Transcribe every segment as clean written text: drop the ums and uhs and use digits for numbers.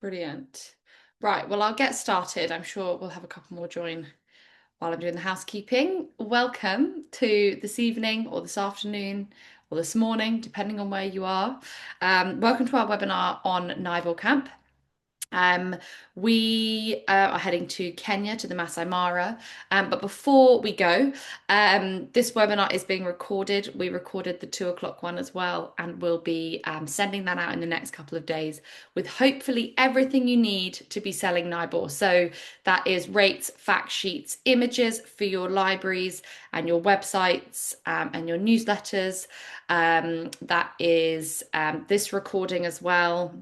Brilliant. Right, well, I'll get started. I'm sure we'll have a couple more join while I'm doing the housekeeping. Welcome to this evening or this afternoon or this morning, depending on where you are. Welcome to our webinar on Naibor Camp. Um, we are heading to Kenya to the Masai Mara. But before we go, this webinar is being recorded. We recorded the 2 o'clock one as well, and we'll be sending that out in the next couple of days with hopefully everything you need to be selling Naibor. So that is rates, fact sheets, images for your libraries and your websites and your newsletters. That is this recording as well,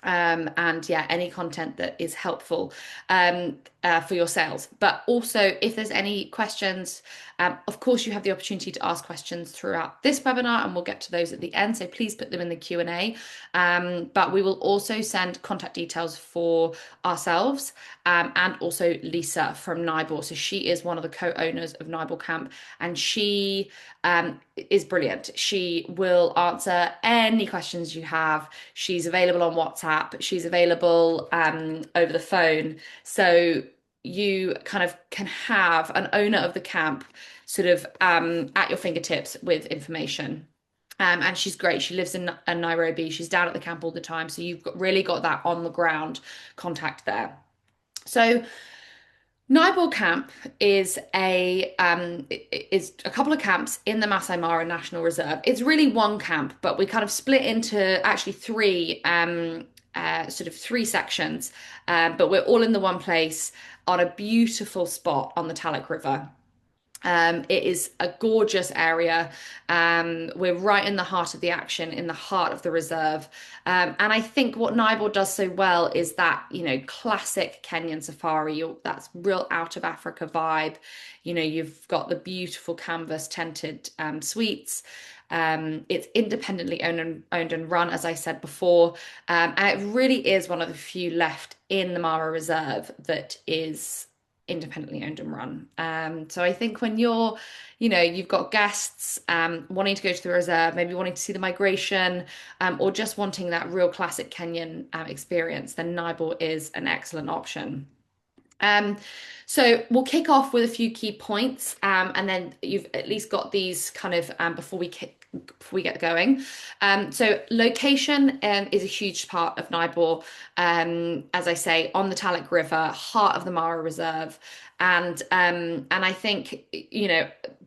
and yeah, any content that is helpful for your sales. But also, if there's any questions, of course, you have the opportunity to ask questions throughout this webinar, and we'll get to those at the end. So please put them in the Q&A. But we will also send contact details for ourselves and also Lisa from Naibor. So she is one of the co-owners of Naibor Camp, and she is brilliant. She will answer any questions you have. She's available on WhatsApp. She's available over the phone. So you kind of can have an owner of the camp sort of at your fingertips with information. And she's great. She lives in Nairobi. She's down at the camp all the time. So really got that on the ground contact there. So Naibor Camp is a couple of camps in the Masai Mara National Reserve. It's really one camp, but we kind of split into actually three sections. But we're all in the one place on a beautiful spot on the Talek River. It is a gorgeous area. We're right in the heart of the action, in the heart of the reserve. And I think what Naibor does so well is that, classic Kenyan safari, that's real out of Africa vibe. You've got the beautiful canvas tented suites. It's independently owned and run, as I said before. And it really is one of the few left in the Mara Reserve that is independently owned and run. So I think when you've got guests wanting to go to the reserve, maybe wanting to see the migration, or just wanting that real classic Kenyan experience, then Naibor is an excellent option. So we'll kick off with a few key points, and then you've at least got these kind of before we get going. So location is a huge part of Naibor. As I say, on the Talek River, heart of the Mara Reserve, and I think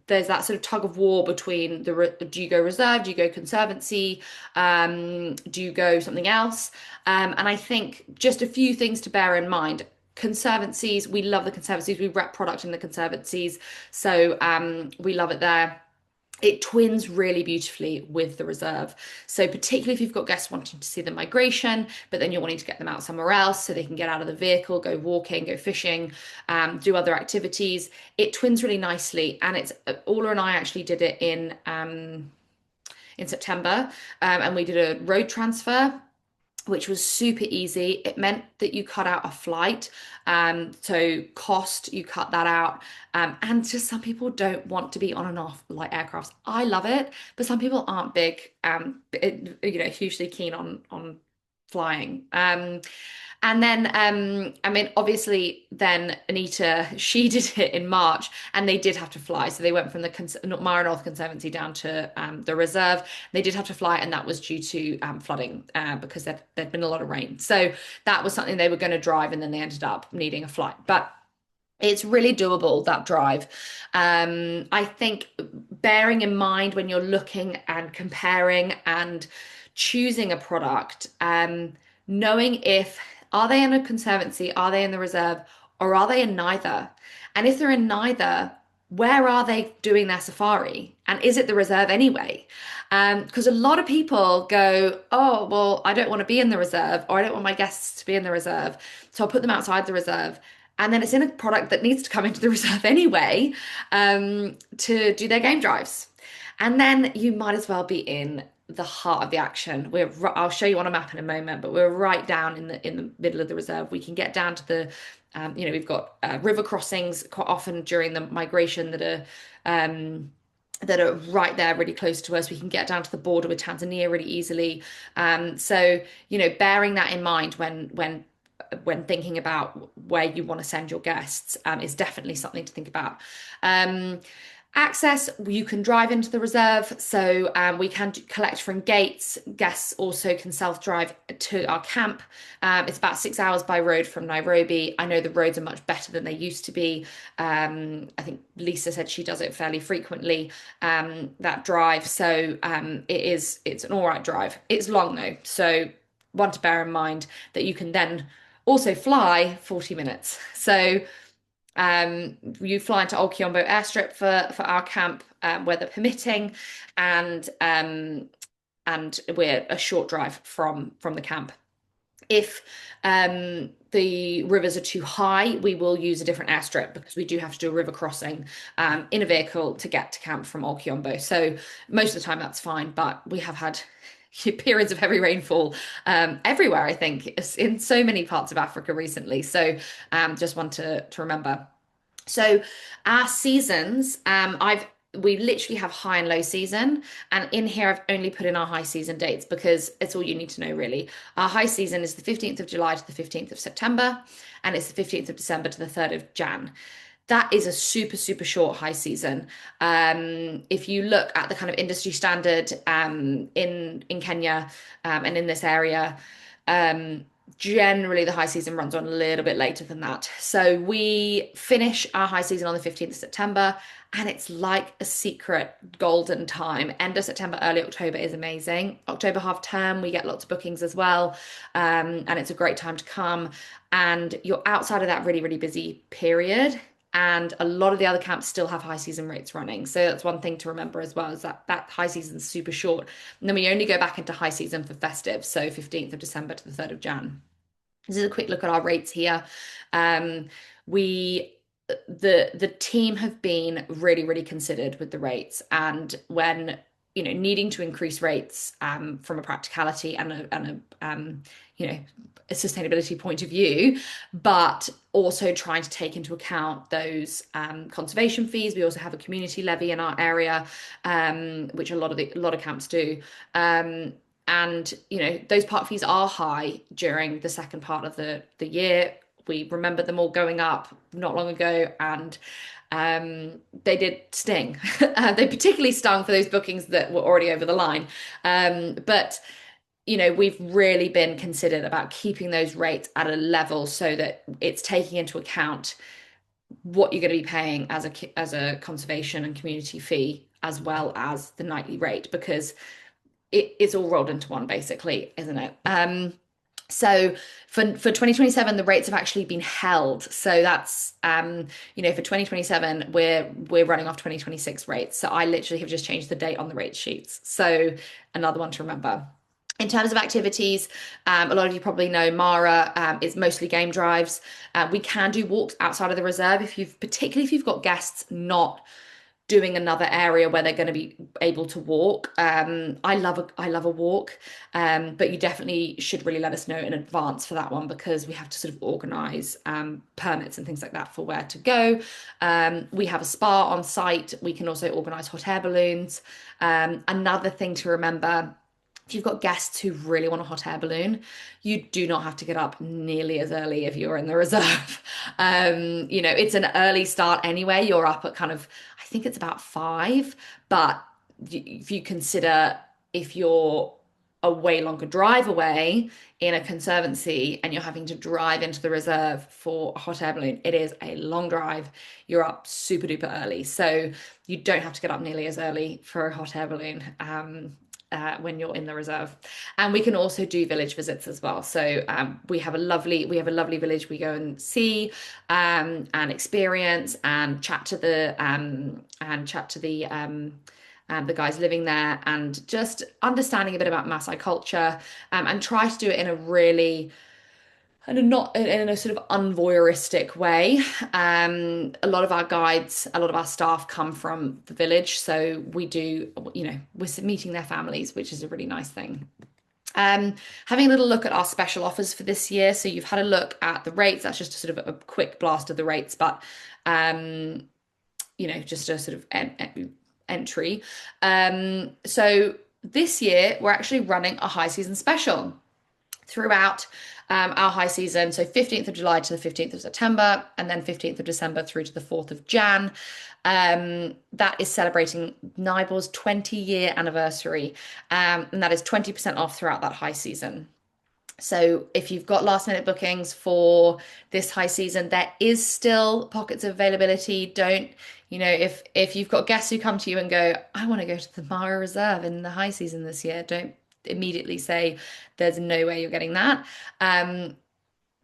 there's that sort of tug of war between do you go reserve, do you go conservancy, do you go something else? And I think just a few things to bear in mind. Conservancies, we love the conservancies. We rep product in the conservancies, so we love it there. It twins really beautifully with the reserve. So particularly if you've got guests wanting to see the migration, but then you're wanting to get them out somewhere else so they can get out of the vehicle, go walking, go fishing, do other activities. It twins really nicely. And it's Ola and I actually did it in September, and we did a road transfer, which was super easy. It meant that you cut out a flight. So cost, you cut that out. And just some people don't want to be on and off like aircrafts. I love it, but some people aren't hugely keen on flying. And then, obviously, then Anita, she did it in March, and they did have to fly. So they went from the Mara North Conservancy down to the reserve. They did have to fly, and that was due to flooding because there'd been a lot of rain. So that was something they were going to drive, and then they ended up needing a flight. But it's really doable, that drive. I think bearing in mind when you're looking and comparing and choosing a product, knowing are they in a conservancy, are they in the reserve, or are they in neither? And if they're in neither, where are they doing their safari? And is it the reserve anyway? Because a lot of people go, oh, well, I don't want to be in the reserve, or I don't want my guests to be in the reserve, so I'll put them outside the reserve. And then it's in a product that needs to come into the reserve anyway, to do their game drives. And then you might as well be in the heart of the action. I'll show you on a map in a moment, but we're right down in the middle of the reserve. We can get down to the, we've got river crossings quite often during the migration that are that are right there, really close to us. We can get down to the border with Tanzania really easily. So, bearing that in mind when thinking about where you want to send your guests, is definitely something to think about. Um, Access, you can drive into the reserve, so we can collect from gates. Guests also can self-drive to our camp. It's about 6 hours by road from Nairobi. I know the roads are much better than they used to be. I think Lisa said she does it fairly frequently, that drive. So it's an all right drive. It's long though, so one to bear in mind that you can then also fly 40 minutes. So you fly into Old Kiombo airstrip for our camp, weather permitting, and we're a short drive from the camp. If the rivers are too high, we will use a different airstrip because we do have to do a river crossing in a vehicle to get to camp from Old Kiombo. So most of the time that's fine, but we have had periods of heavy rainfall everywhere, I think, in so many parts of Africa recently. So just want to remember. So our seasons, we literally have high and low season, and in here I've only put in our high season dates because it's all you need to know really. Our high season is the 15th of July to the 15th of September, and it's the 15th of December to the 3rd of Jan. That is a super, super short high season. If you look at the kind of industry standard in Kenya and in this area, um, generally the high season runs on a little bit later than that. So we finish our high season on the 15th of September, and it's like a secret golden time. End of September, early October is amazing. October half term, we get lots of bookings as well. And it's a great time to come. And you're outside of that really, really busy period. And a lot of the other camps still have high season rates running. So that's one thing to remember as well, is that high season's super short. And then we only go back into high season for festive, so 15th of December to the 3rd of Jan. This is a quick look at our rates here. Um, we the team have been really, really considered with the rates, and when needing to increase rates from a practicality and a sustainability point of view, but also trying to take into account those conservation fees. We also have a community levy in our area, which a lot of camps do. And those park fees are high during the second part of the year. We remember them all going up not long ago, and they did sting. They particularly stung for those bookings that were already over the line. But we've really been considered about keeping those rates at a level so that it's taking into account what you're going to be paying as a conservation and community fee, as well as the nightly rate, because it's all rolled into one basically, isn't it? So for 2027, the rates have actually been held. So that's for 2027, we're running off 2026 rates. So I literally have just changed the date on the rate sheets. So another one to remember. In terms of activities, a lot of you probably know Mara is mostly game drives. We can do walks outside of the reserve particularly if you've got guests not doing another area where they're going to be able to walk. I love a walk, but you definitely should really let us know in advance for that one, because we have to sort of organize permits and things like that for where to go. We have a spa on site. We can also organize hot air balloons. Another thing to remember, if you've got guests who really want a hot air balloon, you do not have to get up nearly as early if you're in the reserve. It's an early start anyway. You're up at kind of, I think it's about 5, but if you consider, if you're a way longer drive away in a conservancy and you're having to drive into the reserve for a hot air balloon, it is a long drive. You're up super duper early. So you don't have to get up nearly as early for a hot air balloon. When you're in the reserve. And we can also do village visits as well. So we have a lovely village we go and see and experience and chat to the guys living there, and just understanding a bit about Maasai culture, and try to do it in a really and not in a sort of unvoyeuristic way. A lot of our guides, a lot of our staff come from the village, so we do, we're meeting their families, which is a really nice thing. Having a little look at our special offers for this year. So you've had a look at the rates. That's just a sort of a quick blast of the rates, but just a sort of entry. So this year we're actually running a high season special throughout our high season. So 15th of July to the 15th of September, and then 15th of December through to the 4th of Jan. That is celebrating Naibor's 20-year anniversary. And that is 20% off throughout that high season. So if you've got last minute bookings for this high season, there is still pockets of availability. Don't, if you've got guests who come to you and go, I want to go to the Mara Reserve in the high season this year, don't immediately say there's no way you're getting that. Um,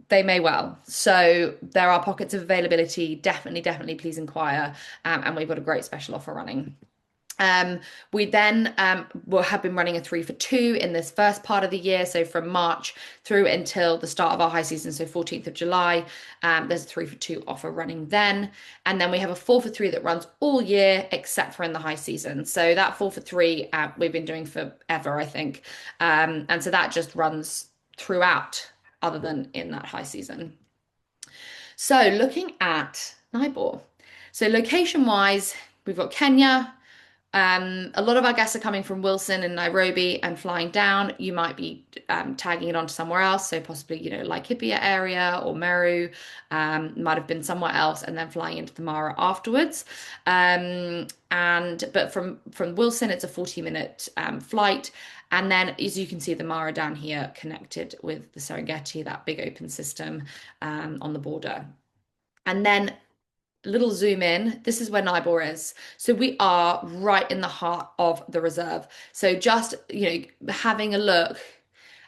they may well. So there are pockets of availability. Definitely, please inquire. And we've got a great special offer running. We then will have been running a 3 for 2 in this first part of the year. So from March through until the start of our high season, so 14th of July, there's a 3 for 2 offer running then. And then we have a 4 for 3 that runs all year except for in the high season. So that 4 for 3 we've been doing forever, I think. And so that just runs throughout other than in that high season. So looking at Naibor. So location wise, we've got Kenya. A lot of our guests are coming from Wilson and Nairobi and flying down. You might be tagging it onto somewhere else, so possibly, Laikipia area or Meru, might have been somewhere else, and then flying into the Mara afterwards. But from Wilson, it's a 40-minute flight, and then as you can see, the Mara down here connected with the Serengeti, that big open system on the border, and then little zoom in, this is where Naibor is. So we are right in the heart of the reserve. So just, having a look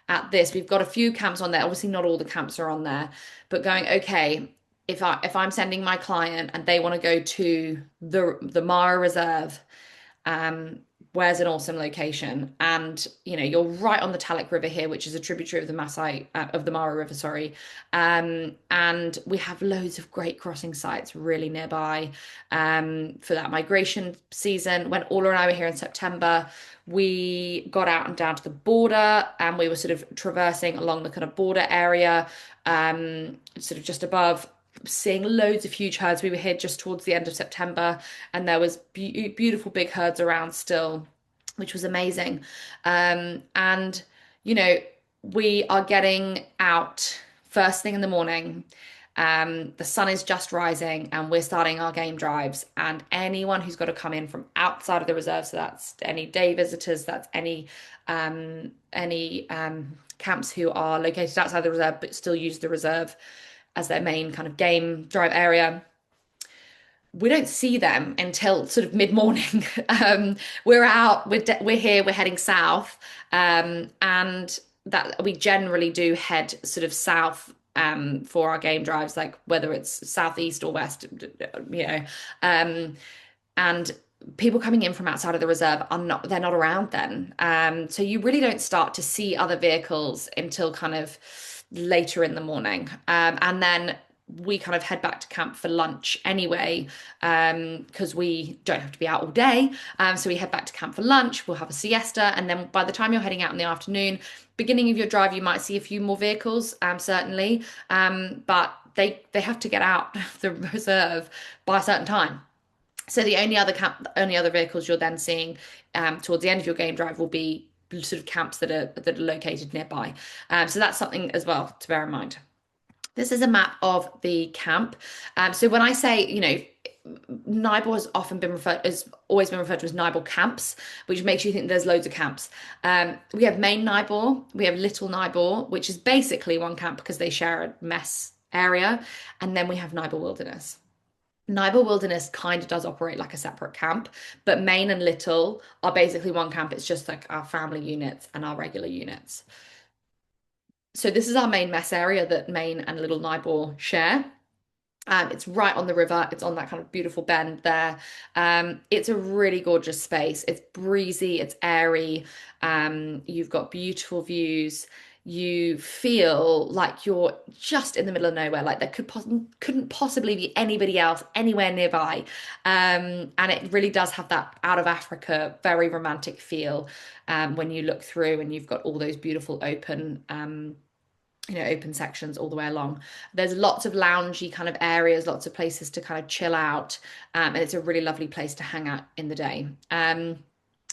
at this, we've got a few camps on there. Obviously, not all the camps are on there, but going, okay, if I'm sending my client and they want to go to the Mara Reserve, where's an awesome location? And you're right on the Talek River here, which is a tributary of the Mara River, sorry. And we have loads of great crossing sites really nearby. For that migration season, when Orla and I were here in September, we got out and down to the border, and we were sort of traversing along the kind of border area, sort of just above, seeing loads of huge herds. We were here just towards the end of September, and there was beautiful big herds around still, which was amazing. And we are getting out first thing in the morning. The sun is just rising, and we're starting our game drives. And anyone who's got to come in from outside of the reserve, so that's any day visitors, that's any camps who are located outside the reserve but still use the reserve as their main kind of game drive area. We don't see them until sort of mid-morning. We're out, we're here, we're heading south, and that we generally do head sort of south for our game drives, like whether it's southeast or west, and people coming in from outside of the reserve they're not around then. So you really don't start to see other vehicles until kind of later in the morning. And then we kind of head back to camp for lunch anyway, because we don't have to be out all day. So we head back to camp for lunch, we'll have a siesta, and then by the time you're heading out in the afternoon, beginning of your drive, you might see a few more vehicles, certainly. But they have to get out of the reserve by a certain time. So the only other vehicles you're then seeing towards the end of your game drive will be sort of camps that are located nearby. So that's something as well to bear in mind. This is a map of the camp. So when I say, Naibor has always been referred to as Naibor camps, which makes you think there's loads of camps. We have main Naibor, we have little Naibor, which is basically one camp because they share a mess area, and then we have Naibor Wilderness. Naibor Wilderness kind of does operate like a separate camp, but main and little are basically one camp. It's just like our family units and our regular units. So this is our main mess area that main and little Naibor share. It's right on the river. It's on that kind of beautiful bend there. It's a really gorgeous space. It's breezy, it's airy. You've got beautiful views. You feel like you're just in the middle of nowhere, like there couldn't possibly be anybody else anywhere nearby. And it really does have that out of Africa, very romantic feel when you look through and you've got all those beautiful open open sections all the way along. There's lots of loungy kind of areas, lots of places to kind of chill out, and it's a really lovely place to hang out in the day.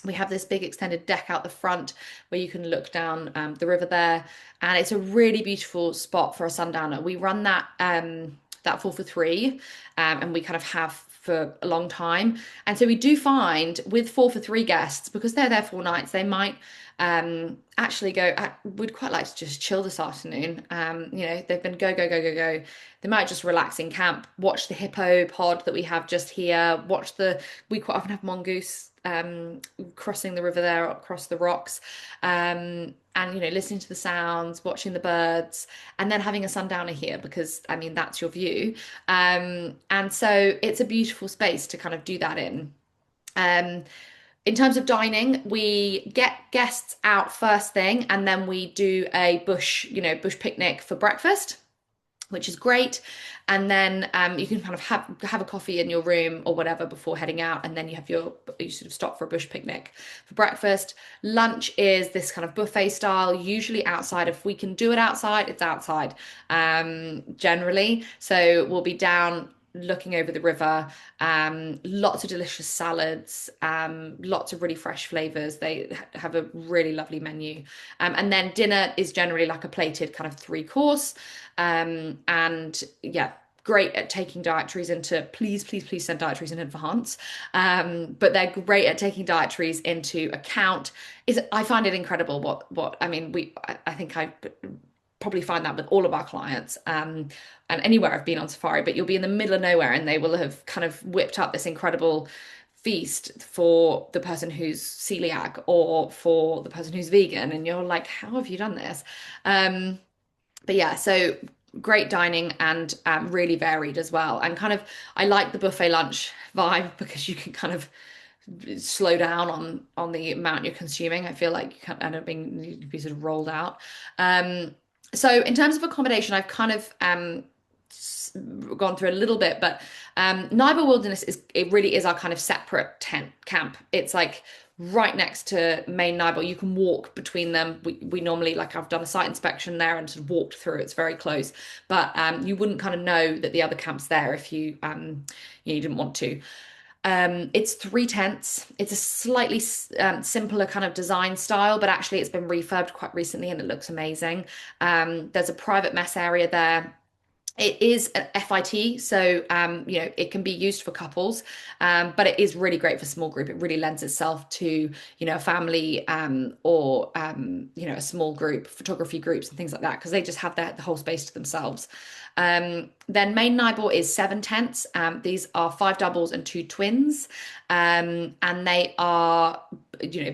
We have this big extended deck out the front where you can look down the river there, and it's a really beautiful spot for a sundowner. We run that 4 for 3, and we kind of have for a long time. And so we do find with 4 for 3 guests, because they're there 4 nights, they might actually go, would quite like to just chill this afternoon. They've been go, go, go, go, go. They might just relax in camp, watch the hippo pod that we have just here, we quite often have mongoose crossing the river there across the rocks, and listening to the sounds, watching the birds, and then having a sundowner here because I mean that's your view. And so it's a beautiful space to kind of do that in. In terms of dining, we get guests out first thing, and then we do a bush picnic for breakfast, which is great. And then you can kind of have a coffee in your room or whatever before heading out, and then you sort of stop for a bush picnic for breakfast. Lunch is this kind of buffet style, usually outside. If we can do it outside, it's outside, generally. So we'll be down looking over the river, lots of delicious salads, lots of really fresh flavors. They have a really lovely menu. And then dinner is generally like a plated kind of 3 course. And yeah, great at taking dietaries into, please, please, please send dietaries in advance. But they're great at taking dietaries into account. I find it incredible what I mean, I think I probably find that with all of our clients, and anywhere I've been on safari, but you'll be in the middle of nowhere and they will have kind of whipped up this incredible feast for the person who's celiac or for the person who's vegan, and you're like, how have you done this? But yeah, so great dining, and really varied as well. And kind of, I like the buffet lunch vibe because you can kind of slow down on the amount you're consuming. I feel like you can't end up being be sort of rolled out. So in terms of accommodation, I've kind of gone through a little bit, but Naibor Wilderness it really is our kind of separate tent camp. It's like right next to main Naibor. You can walk between them. We normally, like, I've done a site inspection there and sort of walked through. It's very close, but you wouldn't kind of know that the other camp's there if you didn't want to. It's 3 tents. It's a slightly simpler kind of design style, but actually it's been refurbed quite recently and it looks amazing. There's a private mess area there. It is an FIT, so it can be used for couples, but it is really great for small group. It really lends itself to a family, or a small group, photography groups and things like that, because they just have the whole space to themselves. Then main Naibor is 7 tents. These are 5 doubles and 2 twins, and they are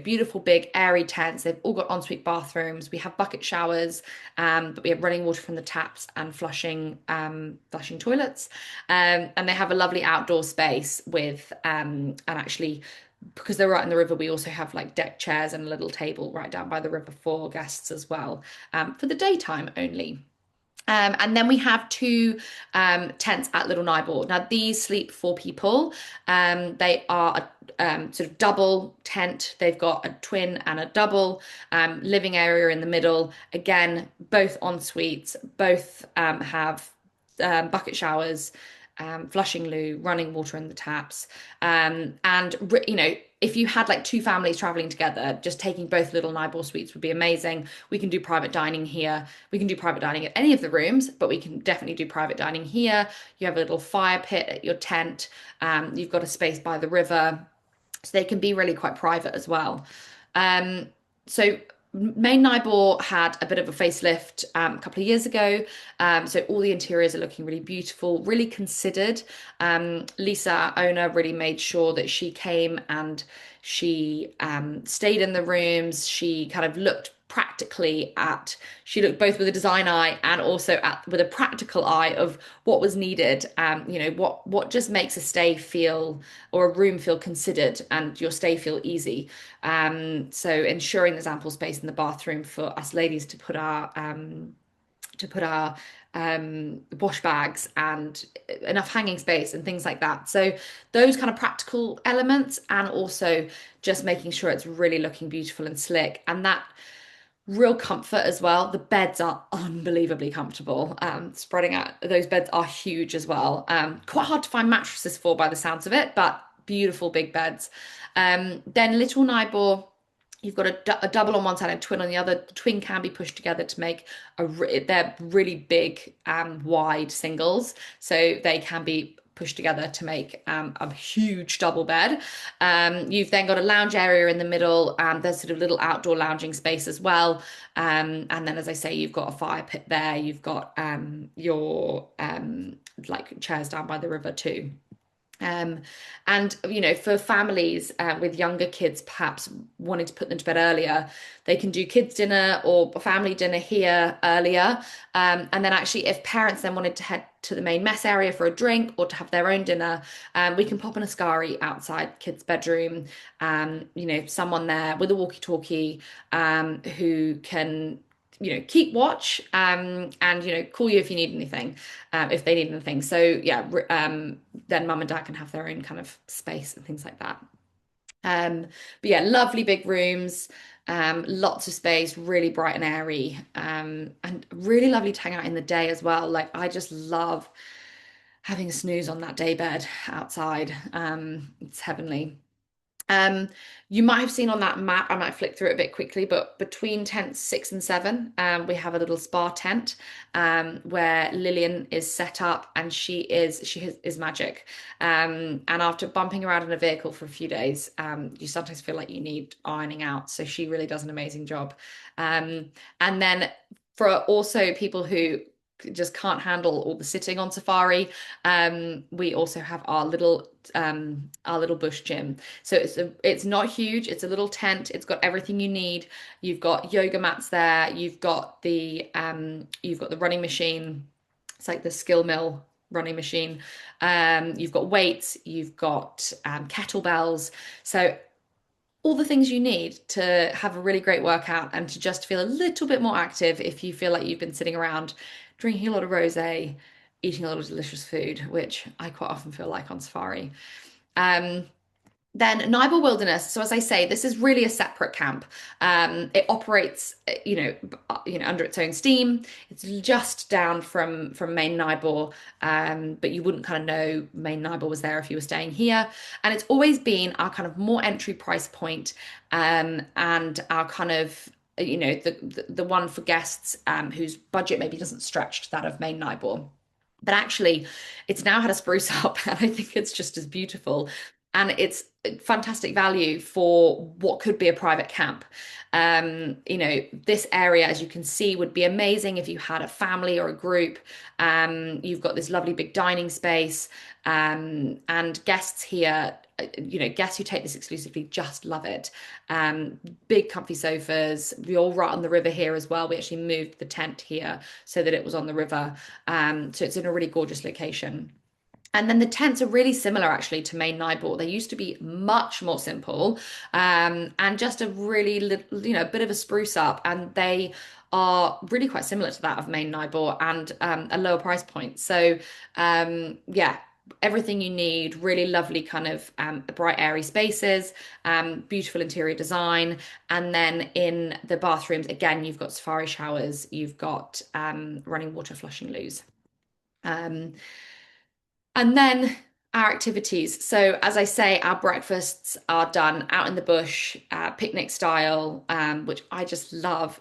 beautiful, big, airy tents. They've all got ensuite bathrooms. We have bucket showers, but we have running water from the taps and flushing toilets. And they have a lovely outdoor space with, and actually, because they're right in the river, we also have like deck chairs and a little table right down by the river for guests as well, for the daytime only. And then we have 2 tents at Little Naibor. Now these sleep 4 people. They are a sort of double tent. They've got a twin and a double, living area in the middle. Again, both en suites, both have bucket showers, flushing loo, running water in the taps. And if you had like 2 families traveling together, just taking both Little Naibor suites would be amazing. We can do private dining here. We can do private dining at any of the rooms, but we can definitely do private dining here. You have a little fire pit at your tent. You've got a space by the river, so they can be really quite private as well. So main Naibor had a bit of a facelift a couple of years ago. So all the interiors are looking really beautiful, really considered. Lisa, our owner, really made sure that she came and she stayed in the rooms. She kind of looked she looked both with a design eye and also with a practical eye of what was needed. What just makes a stay feel, or a room feel, considered, and your stay feel easy. So ensuring there's ample space in the bathroom for us ladies to put our wash bags and enough hanging space and things like that. So those kind of practical elements, and also just making sure it's really looking beautiful and slick. And that Real comfort as well. The beds are unbelievably comfortable. Spreading out, those beds are huge as well. Quite hard to find mattresses for by the sounds of it, but beautiful big beds. Then Little Nibor, you've got a double on one side and twin on the other. The twin can be pushed together to make they're really big, wide singles, so they can be pushed together to make a huge double bed. You've then got a lounge area in the middle. There's sort of little outdoor lounging space as well. And then, as I say, you've got a fire pit there. You've got your like chairs down by the river too. Um, and for families with younger kids, perhaps wanting to put them to bed earlier, they can do kids dinner or family dinner here earlier. And then actually, if parents then wanted to head to the main mess area for a drink or to have their own dinner, we can pop an askari outside kids' bedroom. Someone there with a walkie-talkie who can keep watch and call you if you need anything, if they need anything. So yeah, then mum and dad can have their own kind of space and things like that. Um, but yeah, lovely big rooms, lots of space, really bright and airy, and really lovely to hang out in the day as well. Like I just love having a snooze on that day bed outside. It's heavenly. Um, you might have seen on that map, I might flick through it a bit quickly, but between tents 6 and 7, we have a little spa tent where Lillian is set up, and she is magic. And after bumping around in a vehicle for a few days, you sometimes feel like you need ironing out. So she really does an amazing job. And then for also people who just can't handle all the sitting on safari, we also have our little bush gym. So it's not huge. It's a little tent. It's got everything you need. You've got yoga mats there. You've got the running machine. It's like the skill mill running machine. You've got weights. You've got kettlebells. So all the things you need to have a really great workout and to just feel a little bit more active if you feel like you've been sitting around drinking a lot of rosé, eating a lot of delicious food, which I quite often feel like on safari. Um, then Naibor Wilderness. So as I say, this is really a separate camp. It operates, under its own steam. It's just down from main Naibor, but you wouldn't kind of know main Naibor was there if you were staying here. And it's always been our kind of more entry price point, and our kind of the one for guests whose budget maybe doesn't stretch to that of main Naibor. But actually, it's now had a spruce up, and I think it's just as beautiful. And it's fantastic value for what could be a private camp. This area, as you can see, would be amazing if you had a family or a group. You've got this lovely big dining space, and guests here, guests who take this exclusively just love it. Big comfy sofas. We're all right on the river here as well. We actually moved the tent here so that it was on the river. So it's in a really gorgeous location. And then the tents are really similar actually to main Nibor. They used to be much more simple, and just a really little, a bit of a spruce up. And they are really quite similar to that of main Nibor, and a lower price point. So yeah, everything you need, really lovely kind of bright airy spaces, beautiful interior design. And then in the bathrooms, again, you've got safari showers, you've got running water flushing loos. Um, and then our activities. So, as I say, our breakfasts are done out in the bush, picnic style, which I just love.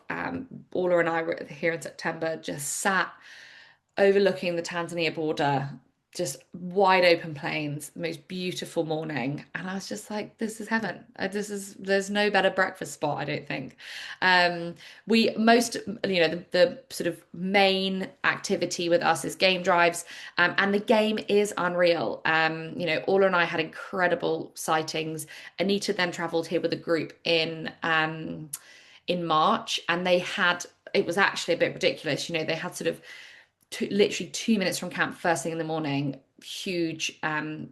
Orla and I were here in September, just sat overlooking the Tanzania border, just wide open plains, the most beautiful morning. And I was just like, this is heaven. There's no better breakfast spot, I don't think. We most, the sort of main activity with us is game drives, and the game is unreal. Orla and I had incredible sightings. Anita then traveled here with a group in March, and it was actually a bit ridiculous. They had sort of literally 2 minutes from camp, first thing in the morning, huge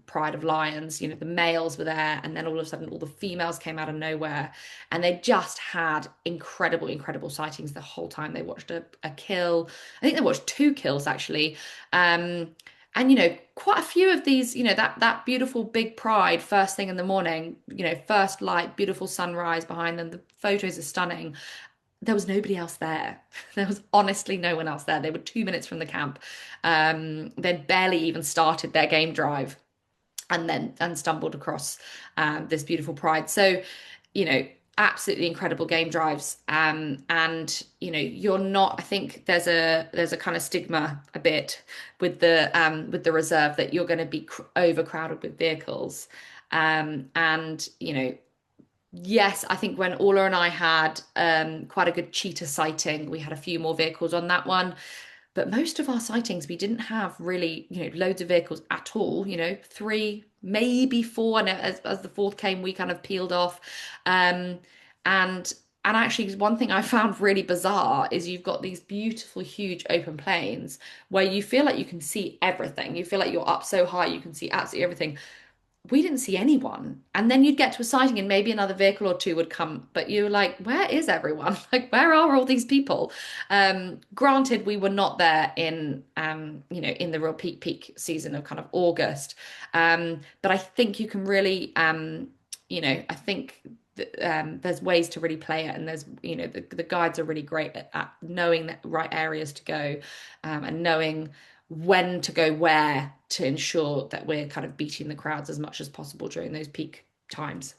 pride of lions. The males were there, and then all of a sudden all the females came out of nowhere, and they just had incredible sightings the whole time. They watched a kill. I think they watched two kills actually. And quite a few of these, that beautiful big pride first thing in the morning, first light, beautiful sunrise behind them. The photos are stunning. there was nobody else there. There was honestly no one else there. They were 2 minutes from the camp. They'd barely even started their game drive and then and stumbled across this beautiful pride. So, you know, absolutely incredible game drives. And you're not. I think there's a kind of stigma a bit with the reserve that you're going to be overcrowded with vehicles. And yes, I think when Orla and I had quite a good cheetah sighting, we had a few more vehicles on that one. But most of our sightings, we didn't have really, loads of vehicles at all. Three, maybe four, and as the fourth came, we kind of peeled off. Um, and and actually, one thing I found really bizarre is you've got these beautiful, huge open plains where you feel like you can see everything. You feel like you're up so high, you can see absolutely everything. We didn't see anyone. And then you'd get to a sighting and maybe another vehicle or two would come, but you're like, where is everyone? Like, where are all these people? Granted, we were not there in the real peak season of kind of August. But I think you can really, I think there's ways to really play it, and there's, the guides are really great at knowing the right areas to go, and knowing when to go where to ensure that we're kind of beating the crowds as much as possible during those peak times.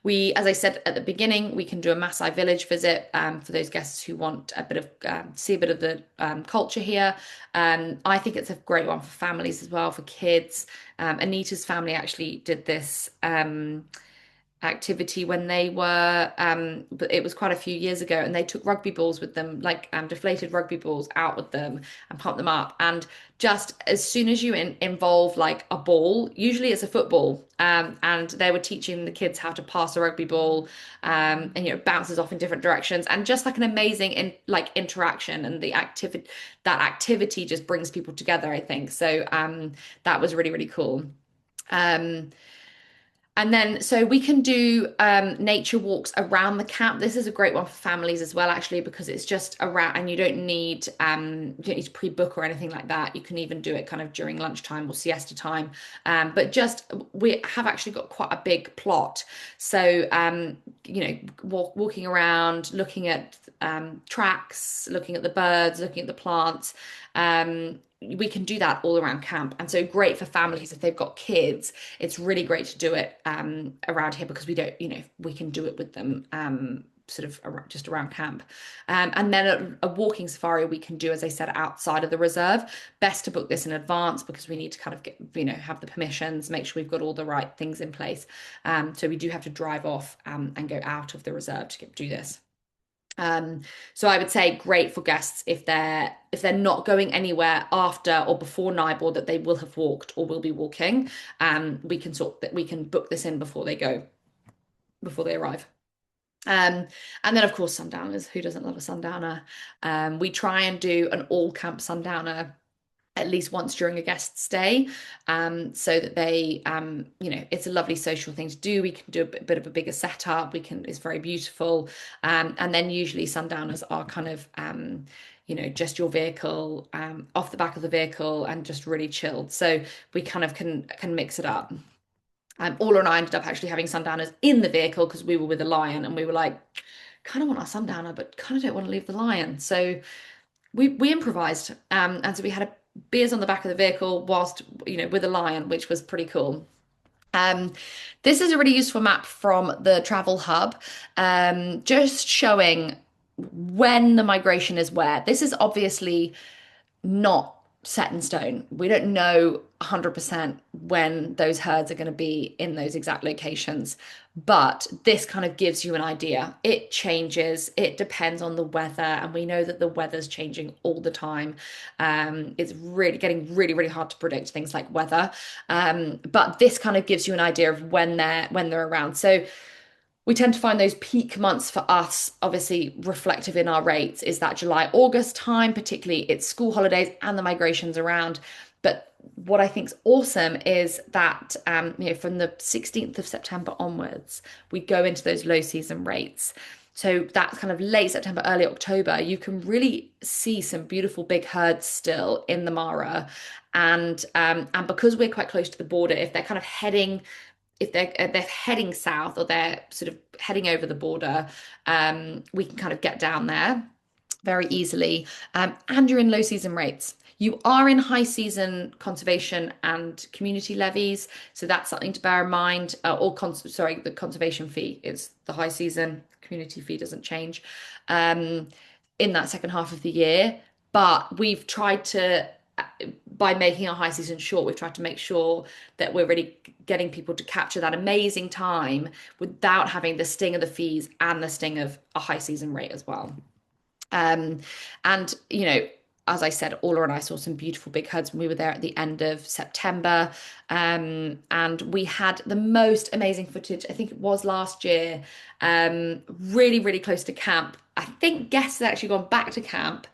As I said at the beginning, we can do a Maasai village visit for those guests who want a bit of see a bit of the culture here. I think it's a great one for families as well, for kids. Anita's family actually did this activity when they were but it was quite a few years ago, and they took rugby balls with them, like deflated rugby balls out with them and pumped them up. And just as soon as you involve like a ball, usually it's a football, and they were teaching the kids how to pass a rugby ball, and it bounces off in different directions, and just like an amazing interaction, and that activity just brings people together, I think. So that was really, really cool. um and then, so we can do nature walks around the camp. This is a great one for families as well, actually, because it's just around, and you don't need to pre-book or anything like that. You can even do it kind of during lunchtime or siesta time. But just we have actually got quite a big plot, so walking around, looking at tracks, looking at the birds, looking at the plants. We can do that all around camp, and so great for families if they've got kids. It's really great to do it around here, because we don't, we can do it with them sort of just around camp. And then a walking safari we can do, as I said, outside of the reserve. Best to book this in advance, because we need to kind of get, have the permissions, make sure we've got all the right things in place. So we do have to drive off and go out of the reserve to do this. So I would say great for guests if they're not going anywhere after or before Naibor, that they will have walked or will be walking. We can book this in before they arrive. And then of course sundowners. Who doesn't love a sundowner? We try and do an all camp sundowner at least once during a guest stay, so that they, it's a lovely social thing to do. We can do a bit of a bigger setup. It's very beautiful. And then usually sundowners are kind of, just your vehicle, off the back of the vehicle, and just really chilled. So we kind of can mix it up. Orla and I ended up actually having sundowners in the vehicle, because we were with a lion, and we were like, kind of want our sundowner, but kind of don't want to leave the lion. So we improvised, and so we had beers on the back of the vehicle whilst, with a lion, which was pretty cool. This is a really useful map from the Travel Hub, just showing when the migration is where. This is obviously not set in stone. We don't know 100% when those herds are going to be in those exact locations, but this kind of gives you an idea. It changes, it depends on the weather, and we know that the weather's changing all the time. It's really getting really, really hard to predict things like weather. But this kind of gives you an idea of when they're around. So we tend to find those peak months for us, obviously reflective in our rates, is that July, August time, particularly it's school holidays and the migrations around. But what I think is awesome is that, from the 16th of September onwards, we go into those low season rates. So that's kind of late September, early October. You can really see some beautiful big herds still in the Mara. And because we're quite close to the border, if they're kind of heading if they're heading south or they're sort of heading over the border, we can kind of get down there very easily. And you're in low season rates. You are in high season conservation and community levies, so that's something to bear in mind. Sorry, the conservation fee is the high season. Community fee doesn't change in that second half of the year. But we've tried to, by making our high season short, we've tried to make sure that we're really getting people to capture that amazing time without having the sting of the fees and the sting of a high season rate as well. Um, and as I said, Orla and I saw some beautiful big herds when we were there at the end of September. And we had the most amazing footage, I think it was last year, really, really close to camp. I think guests had actually gone back to camp.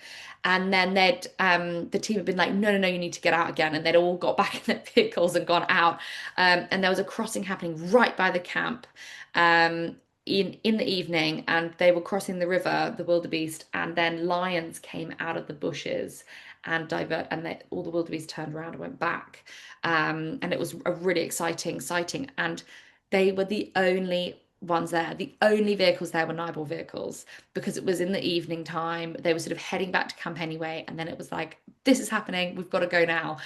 And then the team had been like, no, no, no, you need to get out again. And they'd all got back in their vehicles and gone out. And there was a crossing happening right by the camp. In the evening, and they were crossing the river, the wildebeest, and then lions came out of the bushes and all the wildebeest turned around and went back. And it was a really exciting sighting. And they were the only ones there. The only vehicles there were Naibor vehicles because it was in the evening time. They were sort of heading back to camp anyway, and then it was like, this is happening. We've got to go now.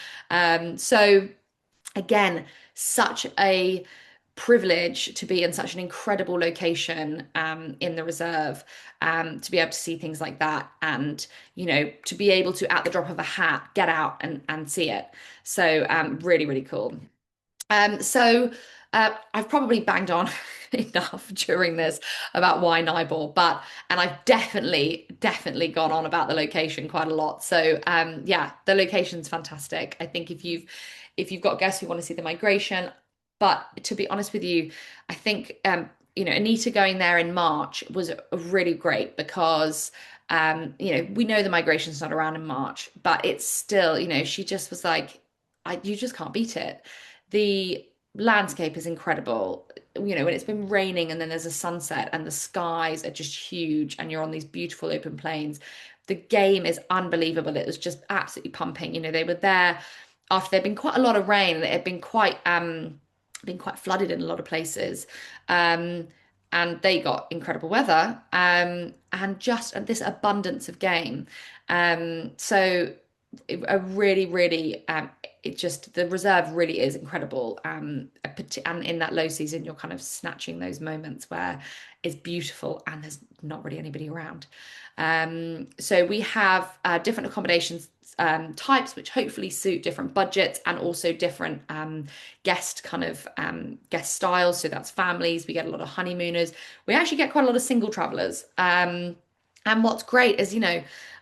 So again, such a privilege to be in such an incredible location in the reserve, to be able to see things like that, and to be able to, at the drop of a hat, get out and see it. So really, really cool. So I've probably banged on enough during this about why Nibor, and I've definitely gone on about the location quite a lot. So yeah, the location's fantastic. I think if you've got guests who want to see the migration, but to be honest with you, I think Anita going there in March was really great because we know the migration's not around in March, but it's still, she just was like, you just can't beat it. The landscape is incredible. When it's been raining and then there's a sunset and the skies are just huge and you're on these beautiful open plains. The game is unbelievable. It was just absolutely pumping. They were there after there'd been quite a lot of rain and it had been quite flooded in a lot of places. And they got incredible weather, and this abundance of game. So a really, really, the reserve really is incredible. And in that low season, you're kind of snatching those moments where it's beautiful and there's not really anybody around. So we have different accommodations types, which hopefully suit different budgets and also different guest styles. So that's families. We get a lot of honeymooners. We actually get quite a lot of single travelers. And what's great is,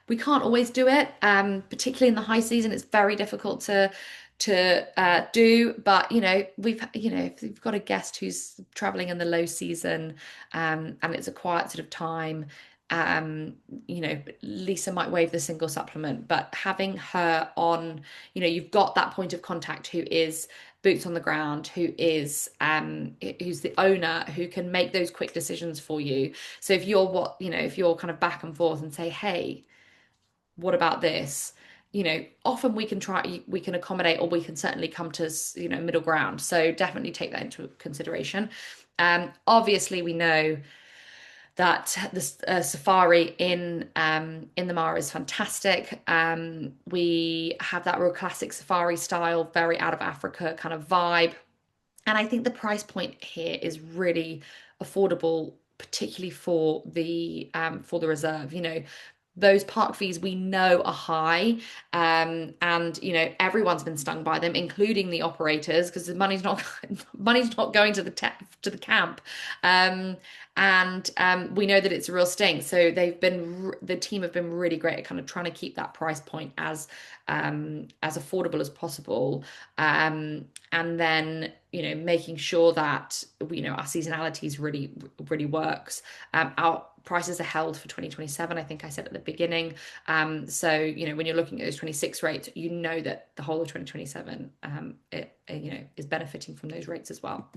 we can't always do it, particularly in the high season. It's very difficult to do, but if you've got a guest who's traveling in the low season, and it's a quiet sort of time, Lisa might waive the single supplement, but having her on, you've got that point of contact who is boots on the ground, who's the owner, who can make those quick decisions for you. So if you're kind of back and forth and say, hey, what about this? Often we can accommodate, or we can certainly come to, middle ground. So definitely take that into consideration. Obviously we know that the safari in the Mara is fantastic. We have that real classic safari style, very out of Africa kind of vibe. And I think the price point here is really affordable, particularly for the reserve. Those park fees we know are high, and everyone's been stung by them, including the operators, because the money's not going to the camp, and we know that it's a real sting. So the team have been really great at kind of trying to keep that price point as affordable as possible, and then making sure that our seasonalities really works. Our prices are held for 2027, I think I said at the beginning. So when you're looking at those 26 rates, that the whole of 2027 is benefiting from those rates as well.